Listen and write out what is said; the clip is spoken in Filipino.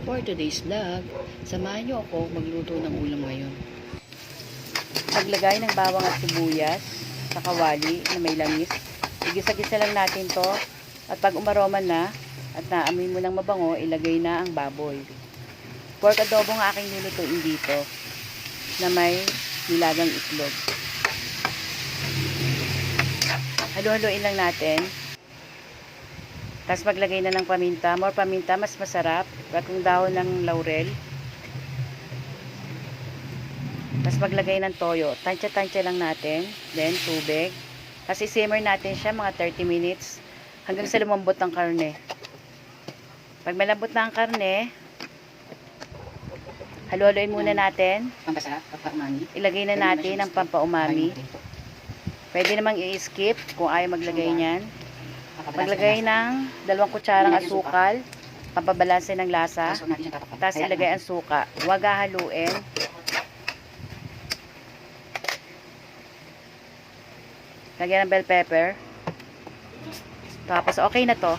For today's vlog, samahan niyo ako magluto ng ulam ngayon. Maglagay ng bawang at sibuyas sa kawali na may langis. Igisa-gisa lang natin to at pag umaroma na at naamoy mo ng mabango, ilagay na ang baboy. Pork adobo ang aking lulutuin dito na may nilagang itlog. Halo-haloin lang natin. Tapos maglagay na ng paminta. More paminta, mas masarap. Batong dahon ng laurel. Tapos maglagay ng toyo. Tansya-tansya lang natin. Then, tubig. Tapos i-simmer natin siya mga 30 minutes hanggang sa lumambot ang karne. Pag malambot na ang karne, halo-haloin muna natin. Pampasarap, pampaumami. Ilagay na natin ang pampaumami. Pwede namang i-skip kung ayaw maglagay niyan. Maglagay ng 2 kutsarang asukal, pampabalanse ng lasa. Tapos ilagay ang suka. Huwag haluin. Lagyan ng bell pepper. Tapos okay na to.